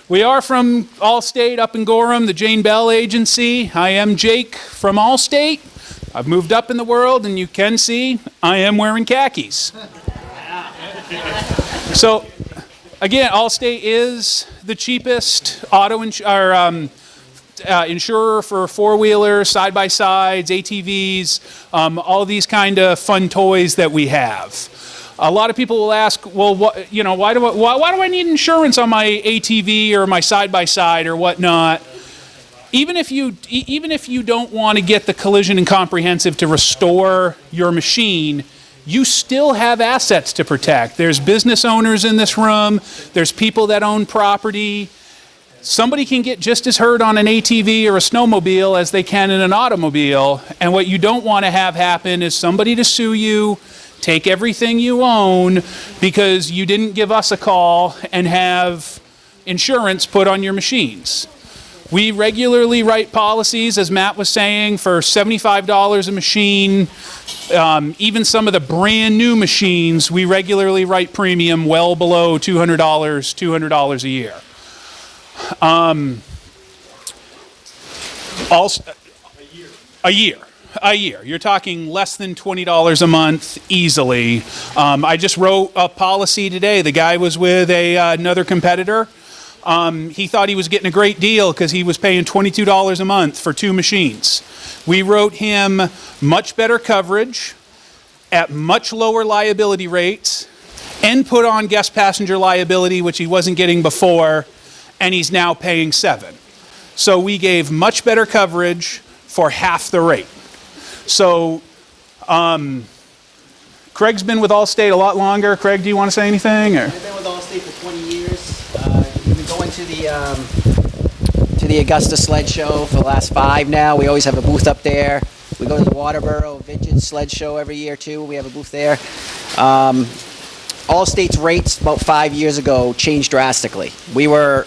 We are from Allstate up in Gorham, the Jane Bell Agency. I am Jake from Allstate. I've moved up in the world, and you can see I am wearing khakis. So, again, Allstate is the cheapest insurer for four-wheelers, side-by-sides, ATVs, all these kind of fun toys that we have. A lot of people will ask, well, why do I need insurance on my ATV or my side-by-side or whatnot? Even if you don't want to get the collision and comprehensive to restore your machine, you still have assets to protect. There's business owners in this room. There's people that own property. Somebody can get just as hurt on an ATV or a snowmobile as they can in an automobile. And what you don't want to have happen is somebody to sue you, take everything you own because you didn't give us a call and have insurance put on your machines. We regularly write policies, as Matt was saying, for $75 a machine. Even some of the brand new machines, we regularly write premium well below $200 a year. A year. You're talking less than $20 a month easily. I just wrote a policy today. The guy was with another competitor. He thought he was getting a great deal because he was paying $22 a month for two machines. We wrote him much better coverage at much lower liability rates and put on guest passenger liability, which he wasn't getting before, and he's now paying $7. So we gave much better coverage for half the rate. So Craig's been with Allstate a lot longer. Craig, do you want to say anything? Or? I've been with Allstate for 20 years. We've been going to the Augusta Sled Show for the last 5 now. We always have a booth up there. We go to the Waterboro Vintage Sled Show every year too. We have a booth there. Allstate's rates about 5 years ago changed drastically. We were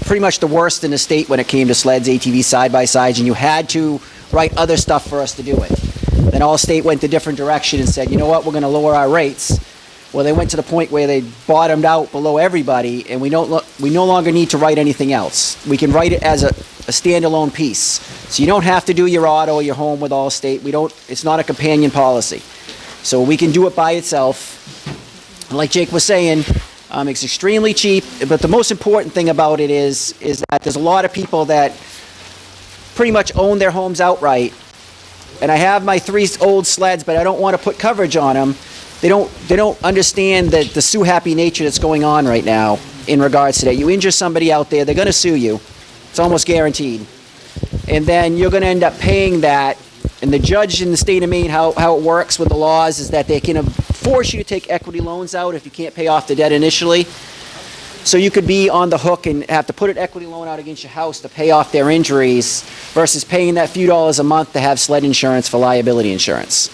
pretty much the worst in the state when it came to sleds, ATVs, side-by-sides, and you had to write other stuff for us to do it. Then Allstate went a different direction and said, you know what, we're going to lower our rates. Well, they went to the point where they bottomed out below everybody, and we no longer need to write anything else. We can write it as a standalone piece. So you don't have to do your auto or your home with Allstate. It's not a companion policy. So we can do it by itself. And like Jake was saying, it's extremely cheap, but the most important thing about it is that there's a lot of people that pretty much own their homes outright, and I have my 3 old sleds, but I don't want to put coverage on them. They don't understand the sue-happy nature that's going on right now in regards to that. You injure somebody out there, they're going to sue you. It's almost guaranteed. And then you're going to end up paying that. And the judge in the state of Maine, how it works with the laws is that they can force you to take equity loans out if you can't pay off the debt initially. So you could be on the hook and have to put an equity loan out against your house to pay off their injuries versus paying that few dollars a month to have sled insurance for liability insurance.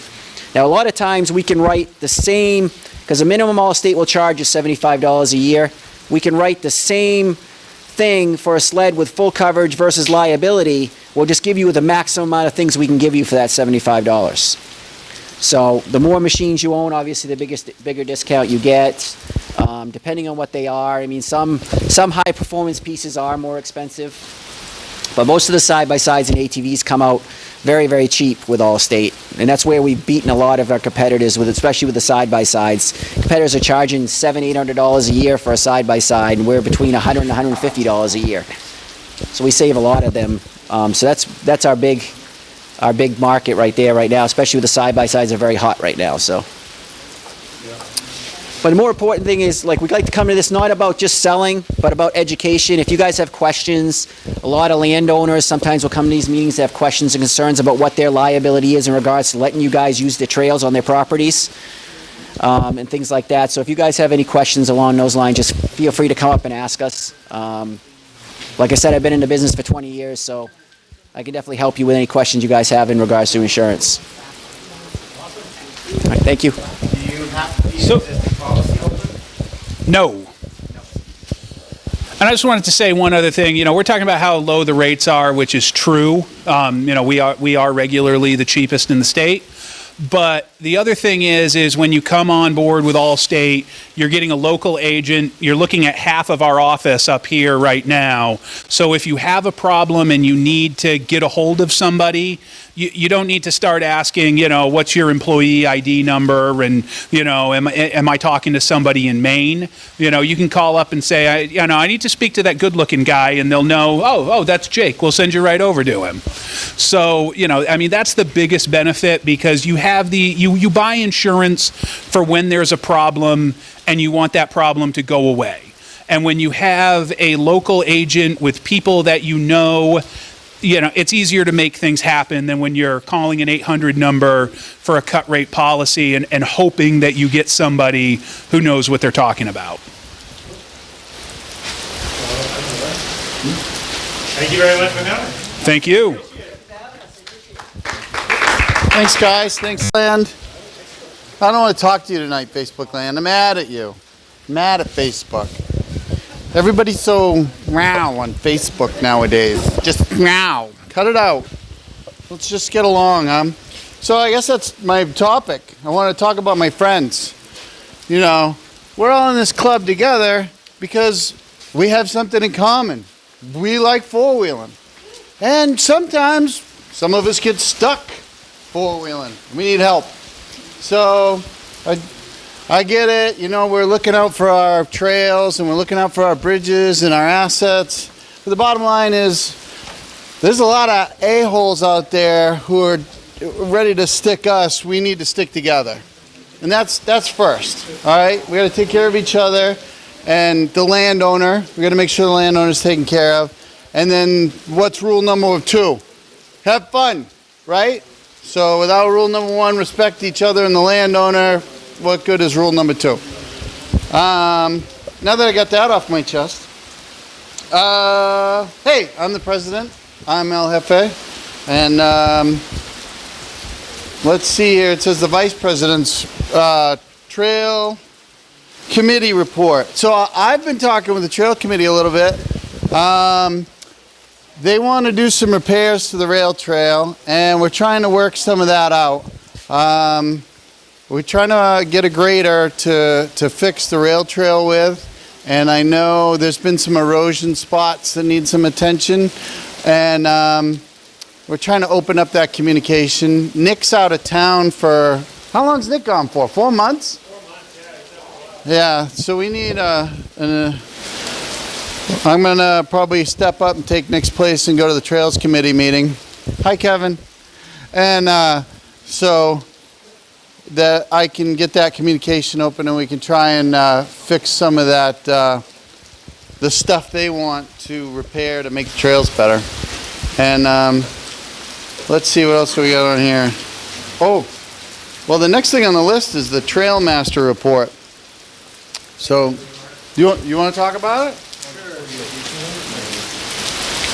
Now, a lot of times we can write the same, because the minimum Allstate will charge you $75 a year. We can write the same thing for a sled with full coverage versus liability. We'll just give you the maximum amount of things we can give you for that $75. So the more machines you own, obviously the bigger discount you get. Depending on what they are. I mean, some high performance pieces are more expensive, but most of the side-by-sides and ATVs come out very, very cheap with Allstate, and that's where we've beaten a lot of our competitors, especially with the side-by-sides. Competitors are charging $700-800 a year for a side-by-side, and we're between $100 and $150 a year. So we save a lot of them. So that's our big market right there right now, especially with the side-by-sides are very hot right now. So. But the more important thing is, like, we'd like to come to this not about just selling, but about education. If you guys have questions, a lot of landowners sometimes will come to these meetings to have questions and concerns about what their liability is in regards to letting you guys use the trails on their properties and things like that. So if you guys have any questions along those lines, just feel free to come up and ask us. Like I said, I've been in the business for 20 years, so I can definitely help you with any questions you guys have in regards to insurance. All right, thank you. Do you have to be existing policy open? No. And I just wanted to say one other thing. You know, we're talking about how low the rates are, which is true. You know, we are regularly the cheapest in the state. But The other thing is when you come on board with Allstate, you're getting a local agent. You're looking at half of our office up here right now. So if you have a problem and you need to get a hold of somebody, you don't need to start asking, what's your employee ID number, and, am I talking to somebody in Maine? You can call up and say, I need to speak to that good-looking guy, and they'll know, oh, that's Jake. We'll send you right over to him. So, that's the biggest benefit, because you have you buy insurance for when there's a problem and you want that problem to go away. And when you have a local agent with people that it's easier to make things happen than when you're calling an 800 number for a cut rate policy and hoping that you get somebody who knows what they're talking about. Thank you very much for coming. Thank you. Thanks, guys. Thanks, Land. I don't want to talk to you tonight, Facebook Land. I'm mad at you. Mad at Facebook. Everybody's so meow on Facebook nowadays. Just meow. Cut it out. Let's just get along, So I guess that's my topic. I want to talk about my friends. We're all in this club together because we have something in common. We like four-wheeling. And sometimes some of us get stuck four-wheeling. We need help. So I get it. We're looking out for our trails and we're looking out for our bridges and our assets. But the bottom line is there's a lot of a-holes out there who are ready to stick us. We need to stick together. And that's first. All right? We got to take care of each other and the landowner. We got to make sure the landowner's taken care of. And then what's rule number 2? Have fun, right? So without rule number 1, respect each other and the landowner, what good is rule number 2? Now that I got that off my chest, hey, I'm the president. I'm El Jefe. And let's see here. It says the vice president's trail committee report. So I've been talking with the trail committee a little bit. They want to do some repairs to the rail trail, and we're trying to work some of that out. We're trying to get a grader to fix the rail trail with, and I know there's been some erosion spots that need some attention, and we're trying to open up that communication. Nick's out of town for, how long's Nick gone for? 4 months? 4 months, yeah. So we need I'm going to probably step up and take Nick's place and go to the Trails Committee meeting. Hi, Kevin. And so that I can get that communication open and we can try and fix some of that, the stuff they want to repair to make the trails better. And let's see what else we got on here. Oh, well, the next thing on the list is the Trail Master report. So, you want to talk about it?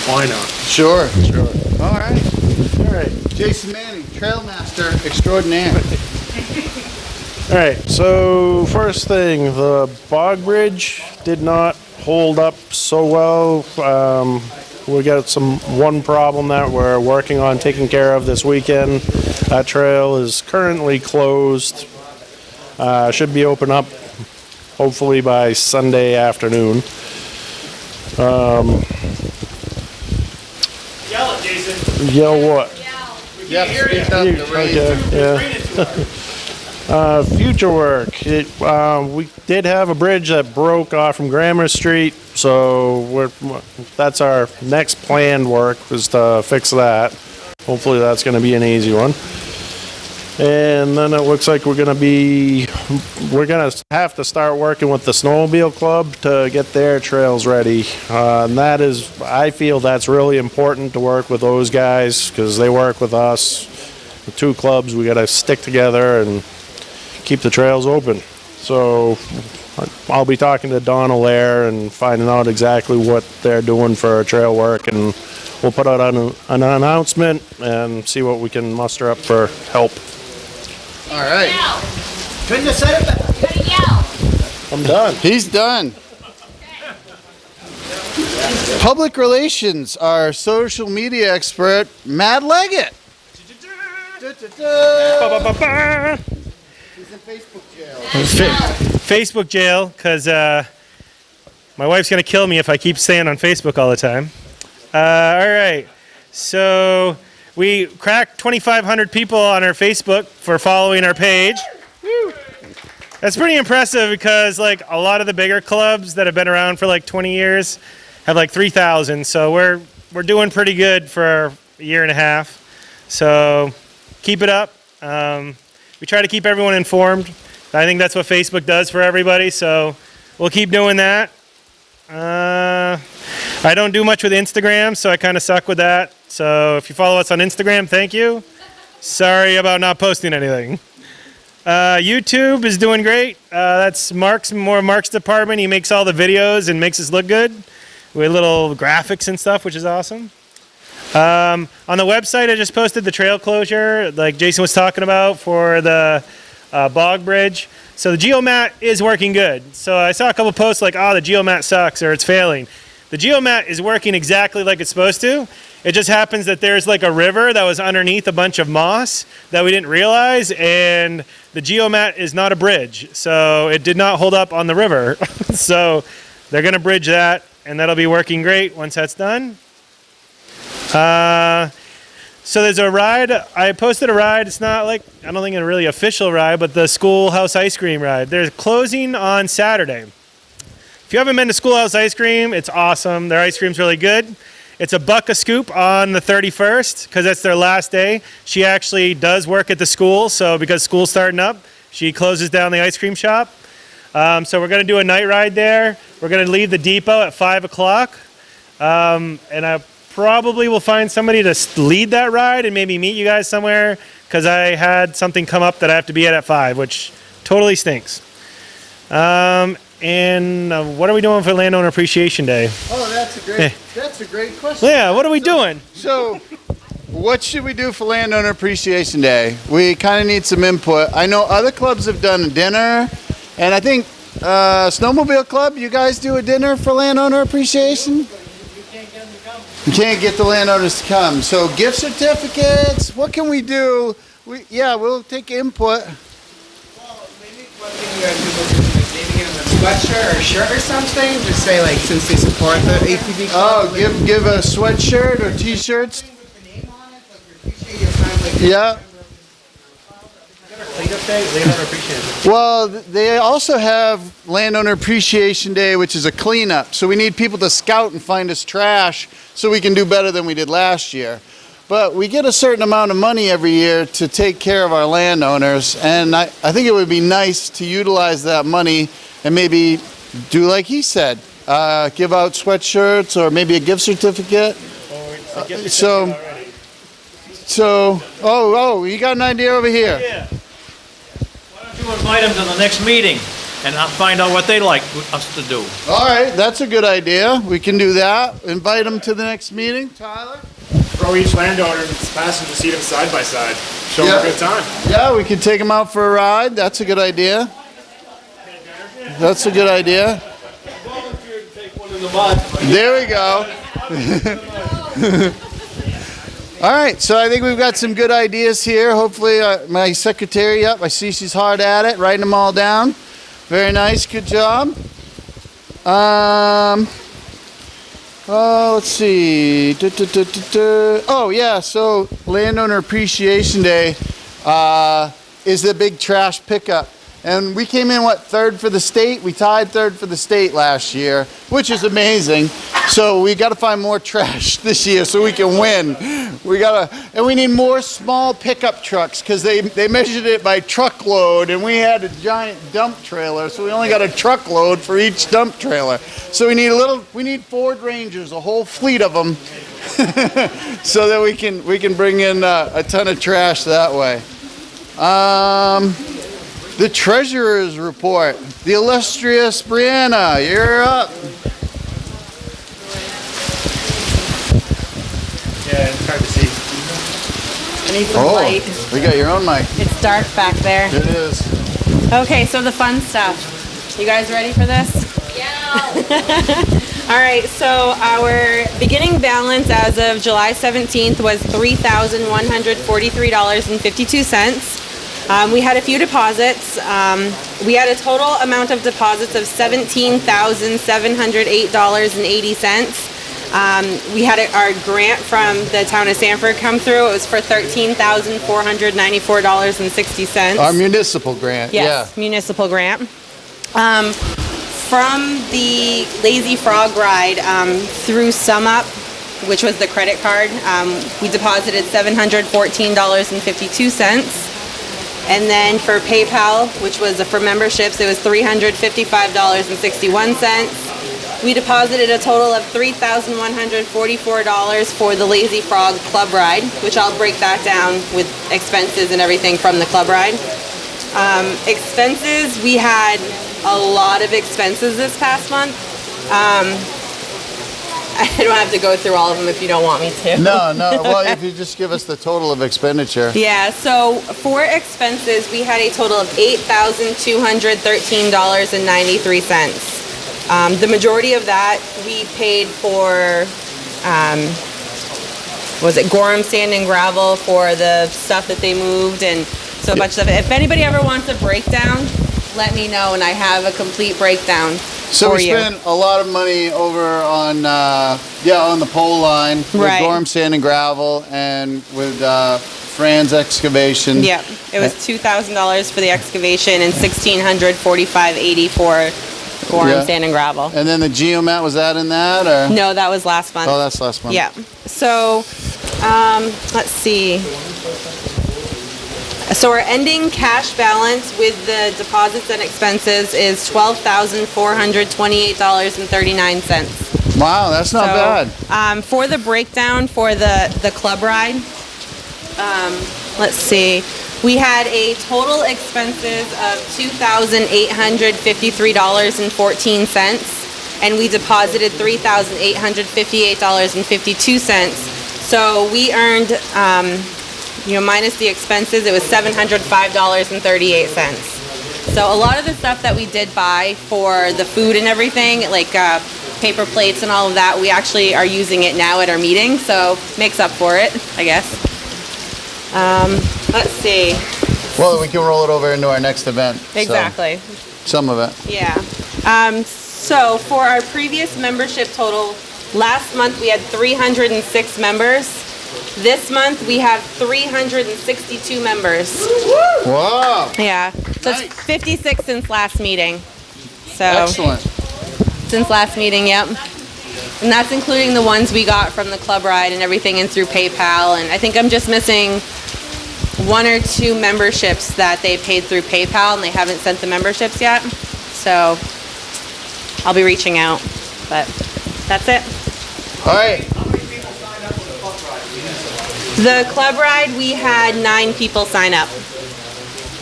Why not? Sure. All right. Jason Manning, Trail Master Extraordinaire. All right, so first thing, the bog bridge did not hold up so well. We got one problem that we're working on taking care of this weekend. That trail is currently closed. Should be open up hopefully by Sunday afternoon. Yell it, Jason. Yell what? Yes, speak up, the rain. Okay, yeah. Future work. We did have a bridge that broke off from Grammar Street, so that's our next planned work, was to fix that. Hopefully that's going to be an easy one. And then it looks like we're going to have to start working with the Snowmobile Club to get their trails ready. And I feel that's really important to work with those guys because they work with us. The two clubs, we got to stick together and keep the trails open. So I'll be talking to Don Allaire and finding out exactly what they're doing for trail work, and we'll put out an announcement and see what we can muster up for help. All right. Couldn't have said it better. I'm done. He's done. Public relations, our social media expert, Matt Leggett. Facebook jail. Facebook jail, because my wife's going to kill me if I keep staying on Facebook all the time. All right. So we cracked 2,500 people on our Facebook for following our page. Woo. That's pretty impressive because like a lot of the bigger clubs that have been around for like 20 years have like 3,000. So we're doing pretty good for a year and a half. So keep it up. We try to keep everyone informed. I think that's what Facebook does for everybody. So we'll keep doing that. I don't do much with Instagram, so I kind of suck with that. So if you follow us on Instagram, thank you. Sorry about not posting anything. YouTube is doing great. That's Mark's department. He makes all the videos and makes us look good with little graphics and stuff, which is awesome. On the website, I just posted the trail closure, like Jason was talking about, for the bog bridge. So the geomat is working good. So I saw a couple posts like, oh, the geomat sucks or it's failing. The geomat is working exactly like it's supposed to. It just happens that there's like a river that was underneath a bunch of moss that we didn't realize, and the geomat is not a bridge. So it did not hold up on the river. So they're going to bridge that, and that'll be working great once that's done. So there's a ride. I posted a ride. It's not like, I don't think a really official ride, but the Schoolhouse Ice Cream ride. They're closing on Saturday. If you haven't been to Schoolhouse Ice Cream, it's awesome. Their ice cream's really good. It's $1 a scoop on the 31st because that's their last day. She actually does work at the school, so because school's starting up, she closes down the ice cream shop. So we're going to do a night ride there. We're going to leave the depot at 5 o'clock. And I probably will find somebody to lead that ride and maybe meet you guys somewhere because I had something come up that I have to be at 5, which totally stinks. And what are we doing for Landowner Appreciation Day? Oh, that's a great question. Yeah, what are we doing? So, what should we do for Landowner Appreciation Day? We kind of need some input. I know other clubs have done a dinner, and I think Snowmobile Club, you guys do a dinner for Landowner Appreciation? You can't get the landowners to come. So, gift certificates, what can we do? We'll take input. Well, maybe one thing you guys could look into is maybe give them a sweatshirt or a shirt or something. Just say like, since they support the ATV club. Oh, give a sweatshirt or t-shirts? With the name on it, like we appreciate your time. Like, Yeah. Cleanup Day, Landowner Appreciation. Well, they also have Landowner Appreciation Day, which is a cleanup. So we need people to scout and find us trash so we can do better than we did last year. But we get a certain amount of money every year to take care of our landowners, and I think it would be nice to utilize that money and maybe do like he said, give out sweatshirts or maybe a gift certificate. You got an idea over here. Yeah. Why don't you invite them to the next meeting and I'll find out what they like us to do. All right, that's a good idea. We can do that. Invite them to the next meeting. Tyler? Throw each landowner in its passenger seat them side by side. Show them a good time. Yeah, we could take them out for a ride. That's a good idea. That's a good idea. There we go. All right, so I think we've got some good ideas here. Hopefully, my secretary, I see she's hard at it, writing them all down. Very nice, good job. Let's see. Oh, yeah, so Landowner Appreciation Day is the big trash pickup. And we came in, third for the state? We tied third for the state last year, which is amazing. So we got to find more trash this year so we can win. And we need more small pickup trucks because they measured it by truckload, and we had a giant dump trailer, so we only got a truckload for each dump trailer. So we need Ford Rangers, a whole fleet of them, so that we can bring in a ton of trash that way. The treasurer's report. The illustrious Brianna, you're up. Yeah, it's hard to see. I need some light. We got your own mic. It's dark back there. It is. Okay, so the fun stuff. You guys ready for this? Yeah. All right, so our beginning balance as of July 17th was $3,143.52. We had a few deposits. We had a total amount of deposits of $17,708.80. We had our grant from the town of Sanford come through. It was for $13,494.60. Our municipal grant, Yes, municipal grant. From the Lazy Frog ride through SumUp, which was the credit card, we deposited $714.52. And then for PayPal, which was for memberships, it was $355.61. We deposited a total of $3,144 for the Lazy Frog Club Ride, which I'll break that down with expenses and everything from the club ride. Expenses, we had a lot of expenses this past month. I don't have to go through all of them if you don't want me to. No, well, if you just give us the total of expenditure. Yeah, so for expenses, we had a total of $8,213.93. The majority of that we paid for, Gorham Sand and Gravel for the stuff that they moved, and so a bunch of stuff. If anybody ever wants a breakdown, let me know, and I have a complete breakdown So for we you. spent a lot of money over on on the pole line with Right. Gorham Sand and Gravel and with Fran's excavation. Yep, it was $2,000 for the excavation and $1,645.80 for Gorham Yeah. Sand and Gravel. And then the geomat, was that in that or? No, that was last month. Oh, that's last month. Yeah. So, let's see. So our ending cash balance with the deposits and expenses is $12,428.39. Wow, that's not bad. For the breakdown for the club ride, let's see. We had a total expenses of $2,853.14, and we deposited $3,858.52. So we earned, minus the expenses, it was $705.38. So a lot of the stuff that we did buy for the food and everything, like paper plates and all of that, we actually are using it now at our meeting, so makes up for it, I guess. Let's see. Well, we can roll it over into our next event. so Exactly. some of it. Yeah. So for our previous membership total, last month we had 306 members. This month we have 362 members. Wow. Yeah. So Nice. it's 56 since last meeting. So Excellent. since last meeting, yep. And that's including the ones we got from the club ride and everything in through PayPal. And I think I'm just missing 1 or 2 memberships that they paid through PayPal and they haven't sent the memberships yet. So I'll be reaching out, but that's it. All right. The club ride, we had 9 people sign up.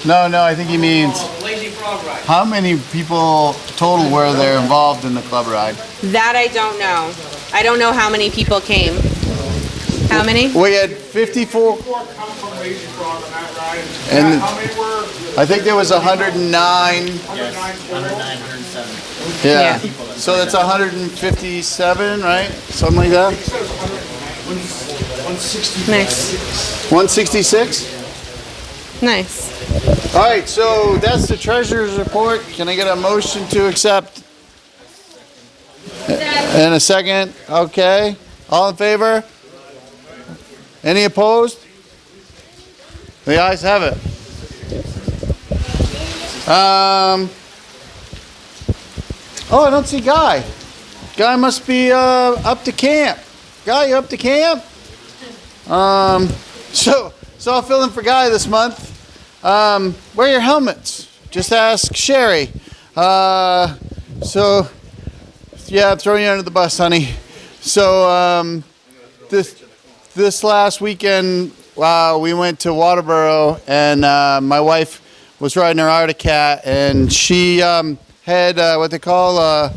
No, I think he means Lazy Frog Ride. how many people total were there involved in the club ride? That I don't know. I don't know how many people came. How many? We had 54, Come from Lazy Frog on that ride. And- How many were? I think there was 109. 109 total? Yeah. Yeah. So that's 157, right? Something like that? 160. Nice. 166? Nice. All right, so that's the treasurer's report. Can I get a motion to accept? And a second, okay. All in favor? Any opposed? The ayes have it. Oh, I don't see Guy. Guy must be up to camp. Guy, you up to camp? So I'll fill in for Guy this month. Wear your helmets. Just ask Sherry. So, yeah, I'm throwing you under the bus, honey. So, this last weekend, we went to Waterboro, and my wife was riding her Arctic Cat, and she had what they call a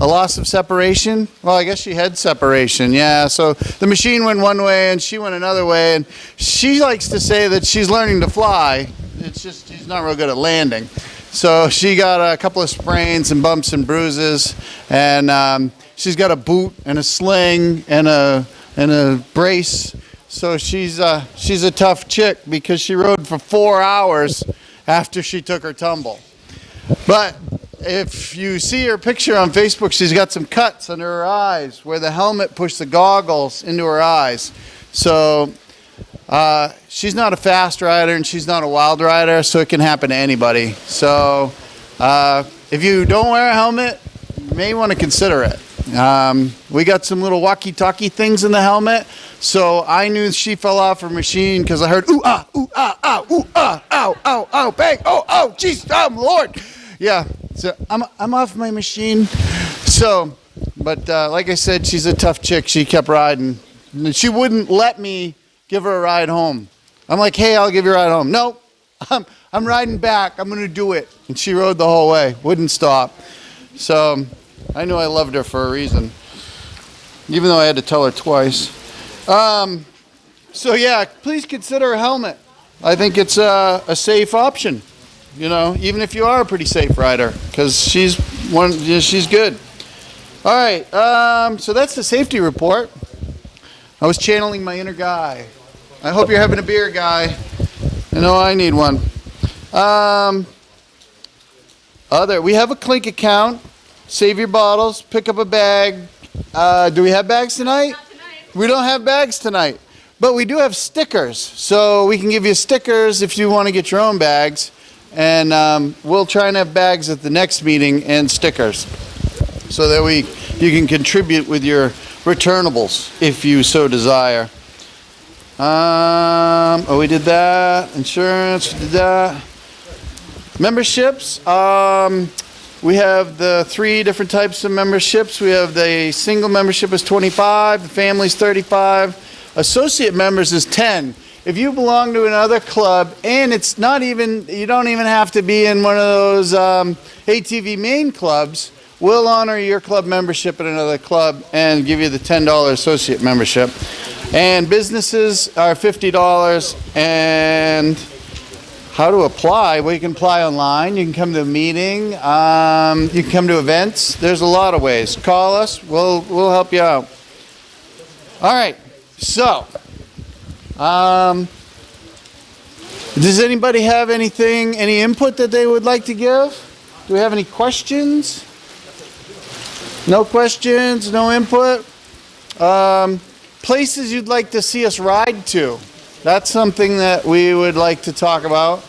loss of separation. Well, I guess she had separation, yeah. So the machine went one way, and she went another way, and she likes to say that she's learning to fly. It's just she's not real good at landing. So she got a couple of sprains and bumps and bruises, and she's got a boot and a sling and a brace. So she's a tough chick because she rode for 4 hours after she took her tumble. But if you see her picture on Facebook, she's got some cuts under her eyes where the helmet pushed the goggles into her eyes. So she's not a fast rider and she's not a wild rider, so it can happen to anybody. So if you don't wear a helmet, you may want to consider it. We got some little walkie-talkie things in the helmet, so I knew she fell off her machine because I heard ooh ah, ow, ow, ow, bang, oh, jeez, Lord. Yeah, so I'm off my machine. So, but like I said, she's a tough chick. She kept riding. She wouldn't let me give her a ride home. I'm like, hey, I'll give you a ride home. No, I'm riding back. I'm going to do it. And she rode the whole way. Wouldn't stop. So I knew I loved her for a reason, even though I had to tell her twice. So yeah, please consider a helmet. I think it's a safe option, you know, even if you are a pretty safe rider, because she's good. All right, so that's the safety report. I was channeling my inner guy. I hope you're having a beer, guy. I know I need one. We have a Clink account. Save your bottles, pick up a bag. Do we have bags tonight? Not tonight. We don't have bags tonight, but we do have stickers. So we can give you stickers if you want to get your own bags. And we'll try and have bags at the next meeting and stickers so that you can contribute with your returnables if you so desire. We did that. Insurance, we did that. Memberships. We have the 3 different types of memberships. We have the single membership is 25, the family's 35, associate members is 10. If you belong to another club, and it's not even, you don't even have to be in one of those ATV main clubs, we'll honor your club membership at another club and give you the $10 associate membership. And businesses are $50, and how to apply? Well, you can apply online. You can come to a meeting. You can come to events. There's a lot of ways. Call us. We'll help you out. All right. So, does anybody have any input that they would like to give? Do we have any questions? No questions. No input. Places you'd like to see us ride to. That's something that we would like to talk about.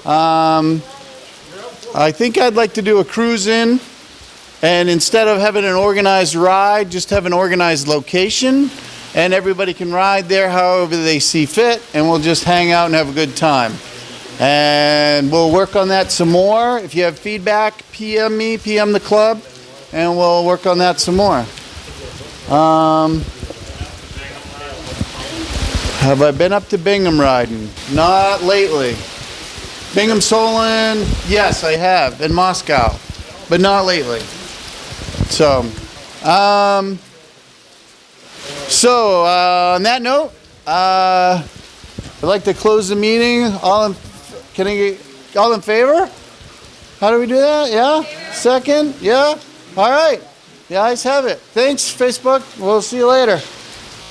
I think I'd like to do a cruise in, and instead of having an organized ride, just have an organized location, and everybody can ride there however they see fit, and we'll just hang out and have a good time. And we'll work on that some more. If you have feedback, PM me, PM the club, and we'll work on that some more. Have I been up to Bingham riding? Not lately. Bingham Solon, yes, I have, in Moscow, but not lately. So, on that note, I'd like to close the meeting. All in favor? How do we do that? Yeah? Second? Yeah? All right. The ayes have it. Thanks, Facebook. We'll see you later.